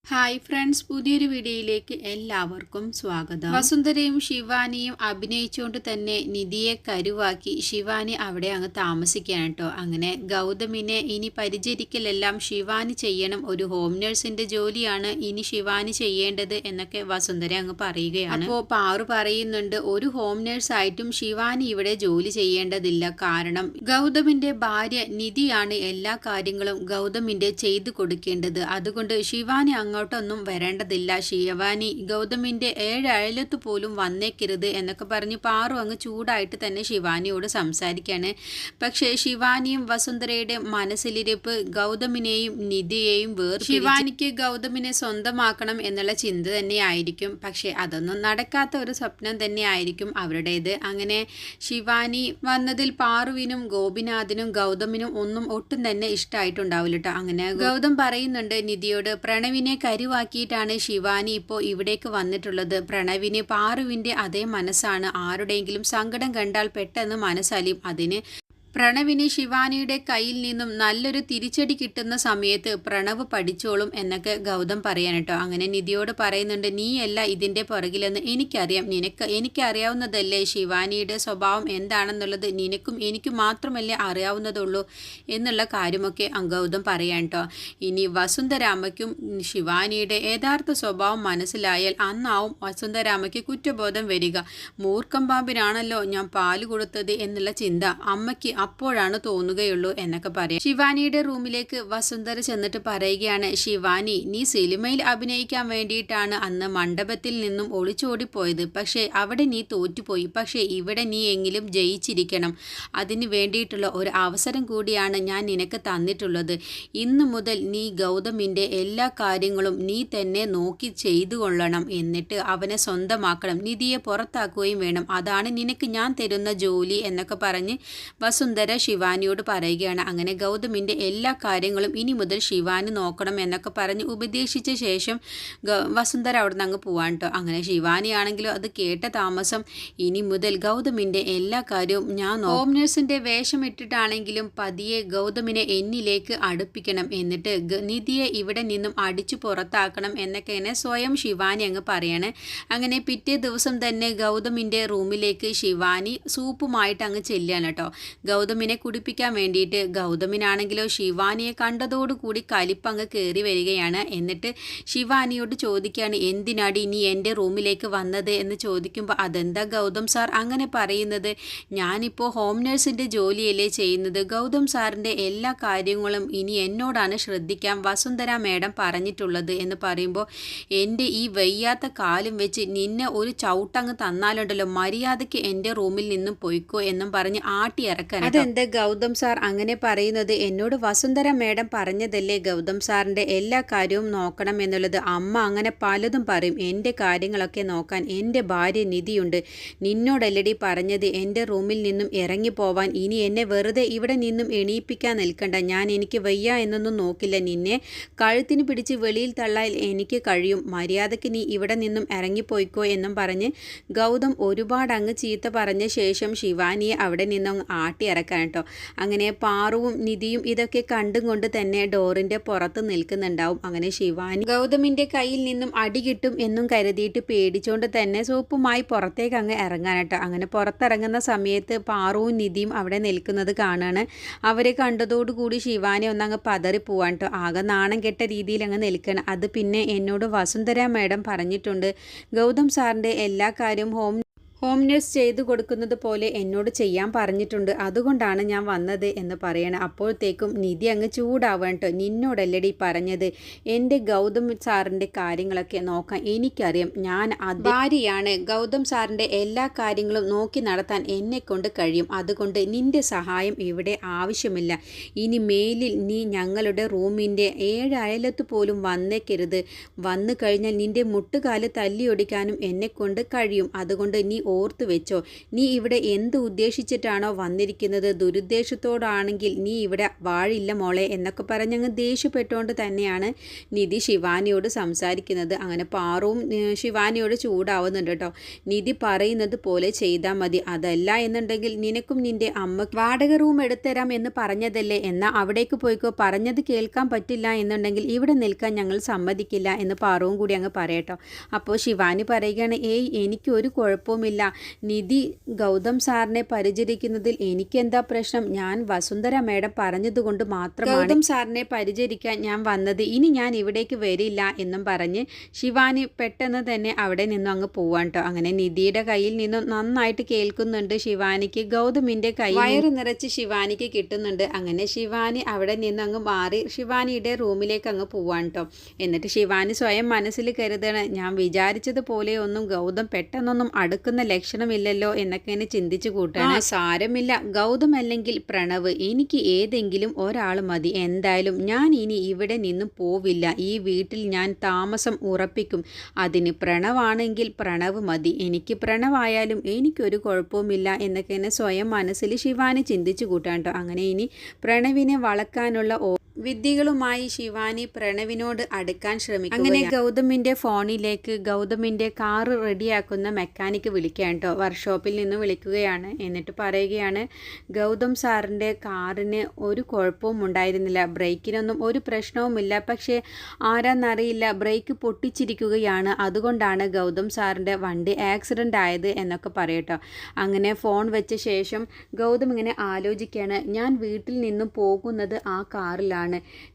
Hi friends, പുതിയൊരു വീഡിയോയിലേക്ക് എല്ലാവർക്കും സ്വാഗതം. വസുന്ധരയും ശിവാനിയും അഭിനയിച്ചുകൊണ്ട് തന്നെ നിധിയെ കരുവാക്കി ശിവാനി അവിടെ അങ്ങ് താമസിക്കുകയാണ് കേട്ടോ. അങ്ങനെ ഗൗതമിനെ ഇനി പരിചരിക്കലെല്ലാം ശിവാനി ചെയ്യണം, ഒരു ഹോം നഴ്സിന്റെ ജോലിയാണ് ഇനി ശിവാനി ചെയ്യേണ്ടത് എന്നൊക്കെ വസുന്ധര അങ്ങ് പറയുകയാണ്. അപ്പോൾ പാറു പറയുന്നുണ്ട്, ഒരു ഹോം നഴ്സ് ആയിട്ടും ശിവാനി ഇവിടെ ജോലി ചെയ്യേണ്ടതില്ല, കാരണം ഗൗതമിന്റെ ഭാര്യ നിധിയാണ് എല്ലാ കാര്യങ്ങളും ഗൗതമിന്റെ ചെയ്തു കൊടുക്കേണ്ടത്. അതുകൊണ്ട് ശിവാനി അങ്ങോട്ടൊന്നും വരേണ്ടതില്ല, ശിവാനി ഗൗതമിന്റെ 7 അയലത്ത് പോലും വന്നേക്കരുത് എന്നൊക്കെ പറഞ്ഞ് പാറു അങ്ങ് ചൂടായിട്ട് തന്നെ ശിവാനിയോട് സംസാരിക്കാണ്. പക്ഷേ ശിവാനിയും വസുന്ധരയുടെ മനസ്സിലിരിപ്പ് ഗൗതമിനെയും നിധിയെയും ശിവാനിക്ക് ഗൗതമിനെ സ്വന്തമാക്കണം എന്നുള്ള ചിന്ത തന്നെയായിരിക്കും. പക്ഷെ അതൊന്നും നടക്കാത്ത ഒരു സ്വപ്നം തന്നെയായിരിക്കും അവരുടേത്. അങ്ങനെ ശിവാനി വന്നതിൽ പാറുവിനും ഗോപിനാഥിനും ഗൗതമിനും ഒട്ടും തന്നെ ഇഷ്ടമായിട്ടുണ്ടാവില്ല കേട്ടോ. അങ്ങനെ ഗൗതം പറയുന്നുണ്ട് നിധിയോട്, പ്രണവിനെ കരുവാക്കിയിട്ടാണ് ശിവാനി ഇപ്പോൾ ഇവിടേക്ക് വന്നിട്ടുള്ളത്. പ്രണവിന് പാറുവിൻ്റെ അതേ മനസ്സാണ്, ആരുടെയെങ്കിലും സങ്കടം കണ്ടാൽ പെട്ടെന്ന് മനസ്സലിയും. അതിന് പ്രണവിന് ശിവാനിയുടെ കയ്യിൽ നിന്നും നല്ലൊരു തിരിച്ചടി കിട്ടുന്ന സമയത്ത് പ്രണവ് പഠിച്ചോളും എന്നൊക്കെ ഗൗതം പറയാൻ കേട്ടോ. അങ്ങനെ നിധിയോട് പറയുന്നുണ്ട്, നീയല്ല ഇതിൻ്റെ പുറകിലെന്ന് എനിക്കറിയാം, എനിക്കറിയാവുന്നതല്ലേ ശിവാനിയുടെ സ്വഭാവം എന്താണെന്നുള്ളത്, നിനക്കും എനിക്കും മാത്രമല്ലേ അറിയാവുന്നതുള്ളൂ എന്നുള്ള കാര്യമൊക്കെ ഗൗതം പറയാൻ കേട്ടോ. ഇനി വസുന്ധരാമയ്ക്കും ശിവാനിയുടെ യഥാർത്ഥ സ്വഭാവം മനസ്സിലായാൽ അന്നാവും വസുന്ധരാമയ്ക്ക് കുറ്റബോധം വരിക. മൂർഖം പാമ്പിനാണല്ലോ ഞാൻ പാല് കൊടുത്തത് എന്നുള്ള ചിന്ത അമ്മയ്ക്ക് അപ്പോഴാണ് തോന്നുകയുള്ളൂ എന്നൊക്കെ പറയാം. ശിവാനിയുടെ റൂമിലേക്ക് വസുന്ധര ചെന്നിട്ട് പറയുകയാണ്, ശിവാനി, നീ സിനിമയിൽ അഭിനയിക്കാൻ വേണ്ടിയിട്ടാണ് അന്ന് മണ്ഡപത്തിൽ നിന്നും ഒളിച്ചോടിപ്പോയത്. പക്ഷേ അവിടെ നീ തോറ്റുപോയി. പക്ഷേ ഇവിടെ നീ എങ്കിലും ജയിച്ചിരിക്കണം. അതിന് വേണ്ടിയിട്ടുള്ള ഒരു അവസരം കൂടിയാണ് ഞാൻ നിനക്ക് തന്നിട്ടുള്ളത്. ഇന്നു മുതൽ നീ ഗൗതമിൻ്റെ എല്ലാ കാര്യങ്ങളും നീ തന്നെ നോക്കി ചെയ്തു കൊള്ളണം. എന്നിട്ട് അവനെ സ്വന്തമാക്കണം. നിധിയെ പുറത്താക്കുകയും വേണം. അതാണ് നിനക്ക് ഞാൻ തരുന്ന ജോലി എന്നൊക്കെ പറഞ്ഞ് വസുന്ധര ശിവാനിയോട് പറയുകയാണ്. അങ്ങനെ ഗൗതമിൻ്റെ എല്ലാ കാര്യങ്ങളും ഇനി മുതൽ ശിവാനി നോക്കണം എന്നൊക്കെ പറഞ്ഞ് ഉപദേശിച്ച ശേഷം വസുന്ധര അവിടെ നിന്ന് അങ്ങ് പോവാൻ കേട്ടോ. അങ്ങനെ ശിവാനി ആണെങ്കിലും അത് കേട്ട താമസം ഇനി മുതൽ ഗൗതമിൻ്റെ എല്ലാ കാര്യവും ഞാൻ ഹോം നഴ്സിൻ്റെ വേഷം ഇട്ടിട്ടാണെങ്കിലും പതിയെ ഗൗതമിനെ എന്നിലേക്ക് അടുപ്പിക്കണം, എന്നിട്ട് നിധിയെ ഇവിടെ നിന്നും അടിച്ചു പുറത്താക്കണം എന്നൊക്കെ സ്വയം ശിവാനി അങ്ങ് പറയാണ്. അങ്ങനെ പിറ്റേ ദിവസം തന്നെ ഗൗതമിൻ്റെ റൂമിലേക്ക് ശിവാനി സൂപ്പുമായിട്ട് അങ്ങ് ചെല്ലുകയാണ് കേട്ടോ. ഗൗതമിനെ കുടിപ്പിക്കാൻ വേണ്ടിയിട്ട്. ഗൗതമിനാണെങ്കിലോ ശിവാനിയെ കണ്ടതോടുകൂടി കലിപ്പങ്ങ് കയറി വരികയാണ്. എന്നിട്ട് ശിവാനിയോട് ചോദിക്കുകയാണ്, എന്തിനാടി ഇനി എൻ്റെ റൂമിലേക്ക് വന്നത് എന്ന് ചോദിക്കുമ്പോൾ, അതെന്താ ഗൗതം സാർ അങ്ങനെ പറയുന്നത്, ഞാനിപ്പോൾ ഹോം നഴ്സിൻ്റെ ജോലിയല്ലേ ചെയ്യുന്നത്, ഗൗതം സാറിൻ്റെ എല്ലാ കാര്യങ്ങളും ഇനി എന്നോടാണ് ശ്രദ്ധിക്കാൻ വസുന്ധര മേഡം പറഞ്ഞിട്ടുള്ളത് എന്ന് പറയുമ്പോൾ, എൻ്റെ ഈ വയ്യാത്ത കാലും വെച്ച് നിന്നെ ഒരു ചവിട്ടങ്ങ് തന്നാലുണ്ടല്ലോ, മര്യാദയ്ക്ക് എൻ്റെ റൂമിൽ നിന്നും പൊയ്ക്കോ എന്നും പറഞ്ഞ് ആട്ടിയിറക്കാൻ. അതെന്താ ഗൗതം സാർ അങ്ങനെ പറയുന്നത്, എന്നോട് വസുന്ധര മേഡം പറഞ്ഞതല്ലേ ഗൗതം സാറിൻ്റെ എല്ലാ കാര്യവും നോക്കണം എന്നുള്ളത്. അമ്മ അങ്ങനെ പലതും പറയും, എൻ്റെ കാര്യങ്ങളൊക്കെ നോക്കാൻ എൻ്റെ ഭാര്യ നിധിയുണ്ട്. നിന്നോടല്ലടി പറഞ്ഞത് എൻ്റെ റൂമിൽ നിന്നും ഇറങ്ങിപ്പോവാൻ. ഇനി എന്നെ വെറുതെ ഇവിടെ നിന്നും എണീപ്പിക്കാൻ നിൽക്കണ്ട. എനിക്ക് വയ്യ എന്നൊന്നും നോക്കില്ല. നിന്നെ കഴുത്തിന് പിടിച്ച് വെളിയിൽ തള്ളാൻ എനിക്ക് കഴിയും. മര്യാദയ്ക്ക് നീ ഇവിടെ നിന്നും ഇറങ്ങിപ്പോയിക്കോ എന്നും പറഞ്ഞ് ഗൗതം ഒരുപാട് അങ്ങ് ചീത്ത പറഞ്ഞ ശേഷം ശിവാനിയെ അവിടെ നിന്നും ആട്ടിയിറക്കാൻ കേട്ടോ. അങ്ങനെ പാറുവും നിധിയും ഇതൊക്കെ കണ്ടും കൊണ്ട് തന്നെ ഡോറിൻ്റെ പുറത്ത് നിൽക്കുന്നുണ്ടാവും. അങ്ങനെ ശിവാനി ഗൗതമിൻ്റെ കയ്യിൽ നിന്നും അടി കിട്ടും എന്നും കരുതിയിട്ട് പേടിച്ചുകൊണ്ട് തന്നെ സോപ്പുമായി പുറത്തേക്ക് അങ്ങ് ഇറങ്ങാൻ കേട്ടോ. അങ്ങനെ പുറത്തിറങ്ങുന്ന സമയത്ത് പാറുവും നിധിയും അവിടെ നിൽക്കുന്നത് കാണാണ്. അവരെ കണ്ടതോടുകൂടി ശിവാനി ഒന്നങ്ങ് പതറി പോവാൻ കേട്ടോ. ആകെ നാണം കെട്ട രീതിയിൽ അങ്ങ് നിൽക്കണം. അത് പിന്നെ എന്നോട് വസുന്ധര മേഡം പറഞ്ഞിട്ടുണ്ട്, ഗൗതം സാറിൻ്റെ എല്ലാ കാര്യവും ഹോം നഴ്സ് ചെയ്തു കൊടുക്കുന്നത് പോലെ എന്നോട് ചെയ്യാൻ പറഞ്ഞിട്ടുണ്ട്, അതുകൊണ്ടാണ് ഞാൻ വന്നത് എന്ന് പറയണം. അപ്പോഴത്തേക്കും നിധി അങ്ങ് ചൂടാവാൻ കേട്ടോ. നിന്നോടല്ലടി പറഞ്ഞത് എൻ്റെ ഗൗതം സാറിൻ്റെ കാര്യങ്ങളൊക്കെ നോക്കാൻ എനിക്കറിയാം, ഞാൻ ഭാര്യയാണ്, ഗൗതം സാറിൻ്റെ എല്ലാ കാര്യങ്ങളും നോക്കി നടത്താൻ എന്നെക്കൊണ്ട് കഴിയും. അതുകൊണ്ട് നിൻ്റെ സഹായം ഇവിടെ ആവശ്യമില്ല. ഇനി മേലിൽ നീ ഞങ്ങളുടെ റൂമിൻ്റെ 7 അയലത്ത് പോലും വന്നേക്കരുത്. വന്നു കഴിഞ്ഞാൽ നിൻ്റെ മുട്ടുകാല് തല്ലിയൊടിക്കാനും എന്നെക്കൊണ്ട് കഴിയും. അതുകൊണ്ട് നീ ഓർത്തു വെച്ചോ. നീ ഇവിടെ എന്ത് ഉദ്ദേശിച്ചിട്ടാണോ വന്നിരിക്കുന്നത്, ദുരുദ്ദേശത്തോടാണെങ്കിൽ നീ ഇവിടെ വാഴില്ല മോളെ എന്നൊക്കെ പറഞ്ഞങ്ങ് ദേഷ്യപ്പെട്ടുകൊണ്ട് തന്നെയാണ് നിധി ശിവാനിയോട് സംസാരിക്കുന്നത്. അങ്ങനെ പാറുവും ശിവാനിയോട് ചൂടാവുന്നുണ്ട് കേട്ടോ. നിധി പറയുന്നത് പോലെ ചെയ്താൽ മതി, അതല്ല എന്നുണ്ടെങ്കിൽ നിനക്കും നിൻ്റെ അമ്മ വാടക റൂം എടുത്തരാം എന്ന് പറഞ്ഞതല്ലേ, എന്നാൽ അവിടേക്ക് പോയിക്കോ. പറഞ്ഞത് കേൾക്കാൻ പറ്റില്ല എന്നുണ്ടെങ്കിൽ ഇവിടെ നിൽക്കാൻ ഞങ്ങൾ സമ്മതിക്കില്ല എന്ന് പാറുവും കൂടി അങ്ങ് പറയട്ടോ. അപ്പോൾ ശിവാനി പറയുകയാണ്, ഏയ് എനിക്കൊരു കുഴപ്പവുമില്ല, നിധി ഗൗതം സാറിനെ പരിചരിക്കുന്നതിൽ എനിക്കെന്താ പ്രശ്നം, ഞാൻ വസുന്ധര മേഡം പറഞ്ഞതുകൊണ്ട് മാത്രമാണ് ഗൗതം സാറിനെ പരിചരിക്കാൻ ഞാൻ വന്നത്, ഇനി ഞാൻ ഇവിടേക്ക് വരില്ല എന്നും പറഞ്ഞ് ശിവാനി പെട്ടെന്ന് തന്നെ അവിടെ നിന്നും അങ്ങ് പോവാൻ കേട്ടോ. അങ്ങനെ നിധിയുടെ കയ്യിൽ നിന്നും നന്നായിട്ട് കേൾക്കുന്നുണ്ട് ശിവാനിക്ക്. ഗൗതമിൻ്റെ കൈ വയറ് നിറച്ച് ശിവാനിക്ക് കിട്ടുന്നുണ്ട്. അങ്ങനെ ശിവാനി അവിടെ നിന്ന് അങ്ങ് മാറി ശിവാനിയുടെ റൂമിലേക്ക് അങ്ങ് പോവാൻ കേട്ടോ. എന്നിട്ട് ശിവാനി സ്വയം മനസ്സിൽ കരുതണ, ഞാൻ വിചാരിച്ചതുപോലെ ഒന്നും ഗൗതം പെട്ടെന്നൊന്നും അടുക്കുന്ന ലക്ഷണമില്ലല്ലോ എന്നൊക്കെ ഇങ്ങനെ ചിന്തിച്ചു കൂട്ടാണ്. സാരമില്ല, ഗൗതം അല്ലെങ്കിൽ പ്രണവ്, എനിക്ക് ഏതെങ്കിലും ഒരാൾ മതി. എന്തായാലും ഞാൻ ഇനി ഇവിടെ നിന്നും പോവില്ല, ഈ വീട്ടിൽ ഞാൻ താമസം ഉറപ്പിക്കും. അതിന് പ്രണവാണെങ്കിൽ പ്രണവ് മതി, എനിക്ക് പ്രണവായാലും എനിക്കൊരു കുഴപ്പവുമില്ല എന്നൊക്കെ എന്നെ സ്വയം മനസ്സിൽ ശിവാനി ചിന്തിച്ചു കൂട്ടാൻ കേട്ടോ. അങ്ങനെ ഇനി പ്രണവിനെ വളക്കാനുള്ള വിദ്യകളുമായി ശിവാനി പ്രണവിനോട് അടുക്കാൻ ശ്രമിക്കും. അങ്ങനെ ഗൗതമിൻ്റെ ഫോണിലേക്ക് ഗൗതമിൻ്റെ കാറ് റെഡിയാക്കുന്ന മെക്കാനിക്ക് വിളിക്കാൻ കേട്ടോ. വർക്ക്ഷോപ്പിൽ നിന്ന് വിളിക്കുകയാണ്. എന്നിട്ട് പറയുകയാണ്, ഗൗതം സാറിൻ്റെ കാറിന് ഒരു കുഴപ്പവും ഉണ്ടായിരുന്നില്ല, ബ്രേക്കിനൊന്നും ഒരു പ്രശ്നവുമില്ല, പക്ഷേ ആരാന്നറിയില്ല ബ്രേക്ക് പൊട്ടിച്ചിരിക്കുകയാണ്, അതുകൊണ്ടാണ് ഗൗതം സാറിൻ്റെ വണ്ടി ആക്സിഡൻ്റ് ആയത് എന്നൊക്കെ പറയട്ടോ. അങ്ങനെ ഫോൺ വെച്ച ശേഷം ഗൗതം ഇങ്ങനെ ആലോചിക്കുകയാണ്, ഞാൻ വീട്ടിൽ നിന്നും പോകുന്നത് ആ കാറിലാണ്,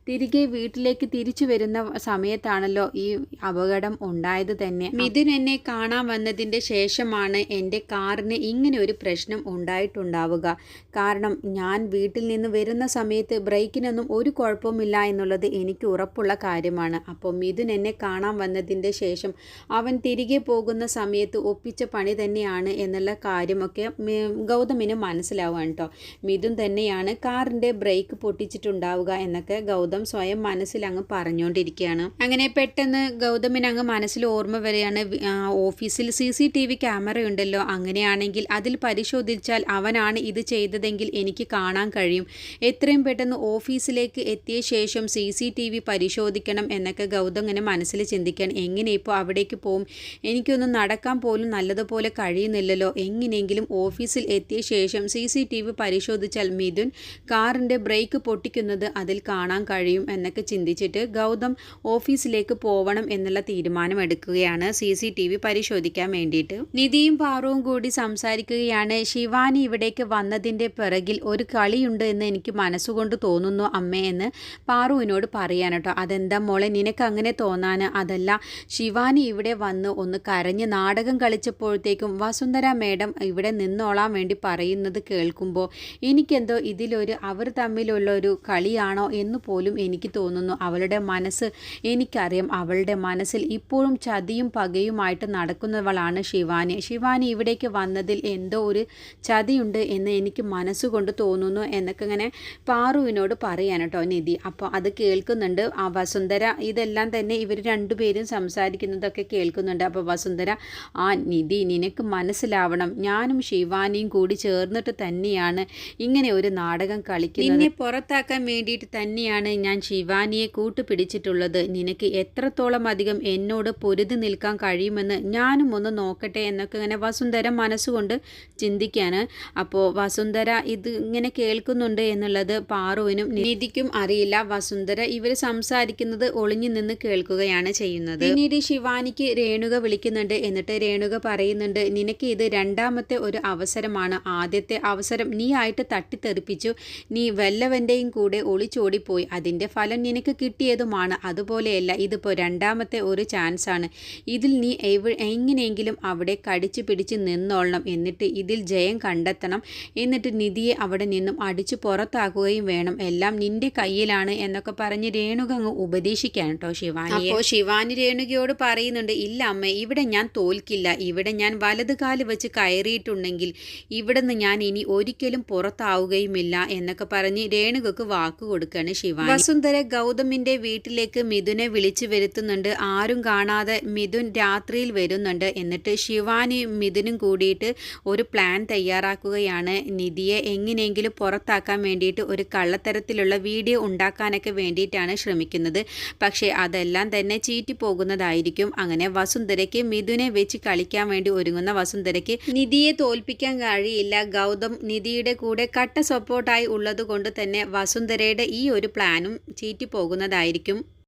തിരികെ വീട്ടിലേക്ക് തിരിച്ചു വരുന്ന സമയത്താണല്ലോ ഈ അപകടം ഉണ്ടായത് തന്നെ. മിഥുൻ എന്നെ കാണാൻ വന്നതിൻ്റെ ശേഷമാണ് എൻ്റെ കാറിന് ഇങ്ങനെ ഒരു പ്രശ്നം ഉണ്ടായിട്ടുണ്ടാവുക. കാരണം ഞാൻ വീട്ടിൽ നിന്ന് വരുന്ന സമയത്ത് ബ്രേക്കിനൊന്നും ഒരു കുഴപ്പമില്ല എന്നുള്ളത് എനിക്ക് ഉറപ്പുള്ള കാര്യമാണ്. അപ്പോൾ മിഥുൻ എന്നെ കാണാൻ വന്നതിൻ്റെ ശേഷം അവൻ തിരികെ പോകുന്ന സമയത്ത് ഒപ്പിച്ച പണി തന്നെയാണ് എന്നുള്ള കാര്യമൊക്കെ ഗൗതമിന് മനസ്സിലാവാൻ കേട്ടോ. മിഥുൻ തന്നെയാണ് കാറിൻ്റെ ബ്രേക്ക് പൊട്ടിച്ചിട്ടുണ്ടാവുക എന്നൊക്കെ ഗൗതം സ്വയം മനസ്സിൽ അങ്ങ് പറഞ്ഞുകൊണ്ടിരിക്കുകയാണ്. അങ്ങനെ പെട്ടെന്ന് ഗൗതമിന് അങ്ങ് മനസ്സിൽ ഓർമ്മ വരെയാണ്, ഓഫീസിൽ CCTV ക്യാമറ ഉണ്ടല്ലോ, അങ്ങനെയാണെങ്കിൽ അതിൽ പരിശോധിച്ചാൽ അവനാണ് ഇത് ചെയ്തതെങ്കിൽ എനിക്ക് കാണാൻ കഴിയും. എത്രയും പെട്ടെന്ന് ഓഫീസിലേക്ക് എത്തിയ ശേഷം CCTV പരിശോധിക്കണം എന്നൊക്കെ ഗൗതം ഇങ്ങനെ മനസ്സിൽ ചിന്തിക്കാൻ. എങ്ങനെ ഇപ്പോൾ അവിടേക്ക് പോകും, എനിക്കൊന്നും നടക്കാൻ പോലും നല്ലതുപോലെ കഴിയുന്നില്ലല്ലോ, എങ്ങനെയെങ്കിലും ഓഫീസിൽ എത്തിയ ശേഷം CCTV പരിശോധിച്ചാൽ മിഥുൻ കാറിൻ്റെ ബ്രേക്ക് പൊട്ടിക്കുന്നത് അതിൽ കാണാൻ കഴിയും എന്നൊക്കെ ചിന്തിച്ചിട്ട് ഗൗതം ഓഫീസിലേക്ക് പോവണം എന്നുള്ള തീരുമാനമെടുക്കുകയാണ് CCTV പരിശോധിക്കാൻ വേണ്ടിയിട്ട്. നിധിയും പാറുവും കൂടി സംസാരിക്കുകയാണ്. ശിവാനി ഇവിടേക്ക് വന്നതിൻ്റെ പിറകിൽ ഒരു കളിയുണ്ട് എന്ന് എനിക്ക് മനസ്സുകൊണ്ട് തോന്നുന്നു അമ്മേ എന്ന് പാറുവിനോട് പറയാൻ കേട്ടോ. അതെന്താ മോളെ നിനക്ക് അങ്ങനെ തോന്നാൻ, അതല്ല ശിവാനി ഇവിടെ വന്ന് ഒന്ന് കരഞ്ഞ് നാടകം കളിച്ചപ്പോഴത്തേക്കും വസുന്ധര മേഡം ഇവിടെ നിന്നോളാൻ വേണ്ടി പറയുന്നത് കേൾക്കുമ്പോൾ എനിക്കെന്തോ ഇതിലൊരു അവർ തമ്മിലുള്ള ഒരു കളിയാണോ എന്ന് പോലും എനിക്ക് തോന്നുന്നു. അവളുടെ മനസ്സ് എനിക്കറിയാം, അവളുടെ മനസ്സിൽ ഇപ്പോഴും ചതിയും പകയുമായിട്ട് നടക്കുന്നവളാണ് ശിവാനി. ശിവാനി ഇവിടേക്ക് വന്നതിൽ എന്തോ ഒരു ചതിയുണ്ട് എന്ന് എനിക്ക് മനസ്സുകൊണ്ട് തോന്നുന്നു എന്നൊക്കെ ഇങ്ങനെ പാറുവിനോട് പറയാൻ കേട്ടോ നിധി. അപ്പോൾ അത് കേൾക്കുന്നുണ്ട് ആ വസുന്ധര. ഇതെല്ലാം തന്നെ ഇവർ രണ്ടുപേരും സംസാരിക്കുന്നതൊക്കെ കേൾക്കുന്നുണ്ട്. അപ്പോൾ വസുന്ധര, ആ നിധി നിനക്ക് മനസ്സിലാവണം, ഞാനും ശിവാനിയും കൂടി ചേർന്നിട്ട് തന്നെയാണ് ഇങ്ങനെ ഒരു നാടകം കളിക്കുന്നത്. നിന്നെ പുറത്താക്കാൻ വേണ്ടിയിട്ട് തന്നെയാണ് ഞാൻ ശിവാനിയെ കൂട്ടുപിടിച്ചിട്ടുള്ളത്. നിനക്ക് എത്രത്തോളം അധികം എന്നോട് പൊരുതി നിൽക്കാൻ കഴിയുമെന്ന് ഞാനും ഒന്ന് നോക്കട്ടെ എന്നൊക്കെ ഇങ്ങനെ വസുന്ധര മനസ്സുകൊണ്ട് ചിന്തിക്കാണ്. അപ്പോൾ വസുന്ധര ഇത് ഇങ്ങനെ കേൾക്കുന്നുണ്ട് എന്നുള്ളത് പാറുവിനും നിധിക്കും അറിയില്ല. വസുന്ധര ഇവർ സംസാരിക്കുന്നത് ഒളിഞ്ഞു നിന്ന് കേൾക്കുകയാണ് ചെയ്യുന്നത്. പിന്നീട് ശിവാനിക്ക് രേണുക വിളിക്കുന്നുണ്ട്. എന്നിട്ട് രേണുക പറയുന്നുണ്ട്, നിനക്ക് ഇത് രണ്ടാമത്തെ ഒരു അവസരമാണ്. ആദ്യത്തെ അവസരം നീ ആയിട്ട് തട്ടിത്തെറിപ്പിച്ചു, നീ വല്ലവൻ്റെയും കൂടെ ഒളിച്ചോടിപ്പോയി, അതിൻ്റെ ഫലം നിനക്ക് കിട്ടിയതുമാണ്. അതുപോലെയല്ല ഇതിപ്പോൾ രണ്ടാമത്തെ ഒരു ചാൻസാണ്. ഇതിൽ നീ എങ്ങനെയെങ്കിലും അവിടെ കടിച്ചു പിടിച്ച് നിന്നോളണം, എന്നിട്ട് ഇതിൽ ജയം കണ്ടെത്തണം, എന്നിട്ട് നിധിയെ അവിടെ നിന്നും അടിച്ചു പുറത്താക്കുകയും വേണം, എല്ലാം നിന്റെ കയ്യിലാണ് എന്നൊക്കെ പറഞ്ഞ് രേണുക അങ്ങ് ഉപദേശിക്കാൻ കേട്ടോ ശിവാനിയെ. അപ്പോൾ ശിവാനി രേണുകയോട് പറയുന്നുണ്ട്, ഇല്ല അമ്മേ, ഇവിടെ ഞാൻ തോൽക്കില്ല, ഇവിടെ ഞാൻ വലത് കാല് വെച്ച് കയറിയിട്ടുണ്ടെങ്കിൽ ഇവിടെ നിന്ന് ഞാൻ ഇനി ഒരിക്കലും പുറത്താവുകയുമില്ല എന്നൊക്കെ പറഞ്ഞ് രേണുകക്ക് വാക്ക് കൊടുക്കുക നിൽക്കുകയാണ് ശിവാനി. വസുന്ധര ഗൗതമിന്റെ വീട്ടിലേക്ക് മിഥുനെ വിളിച്ചു വരുത്തുന്നുണ്ട്. ആരും കാണാതെ മിഥുൻ രാത്രിയിൽ വരുന്നുണ്ട്. എന്നിട്ട് ശിവാനിയും മിഥുനും കൂടിയിട്ട് ഒരു പ്ലാൻ തയ്യാറാക്കുകയാണ്. നിധിയെ എങ്ങനെയെങ്കിലും പുറത്താക്കാൻ വേണ്ടിയിട്ട് ഒരു കള്ളത്തരത്തിലുള്ള വീഡിയോ ഉണ്ടാക്കാനൊക്കെ വേണ്ടിയിട്ടാണ് ശ്രമിക്കുന്നത്. പക്ഷേ അതെല്ലാം തന്നെ ചീറ്റി പോകുന്നതായിരിക്കും. അങ്ങനെ വസുന്ധരയ്ക്ക് മിഥുനെ വെച്ച് കളിക്കാൻ വേണ്ടി ഒരുങ്ങുന്ന വസുന്ധരയ്ക്ക് നിധിയെ തോൽപ്പിക്കാൻ കഴിയില്ല. ഗൗതം നിധിയുടെ കൂടെ കട്ട സപ്പോർട്ടായി ഉള്ളത് കൊണ്ട് തന്നെ വസുന്ധരയുടെ ഈ ഒരു പ്ലാനും ചീറ്റി പോകുന്നതായിരിക്കും.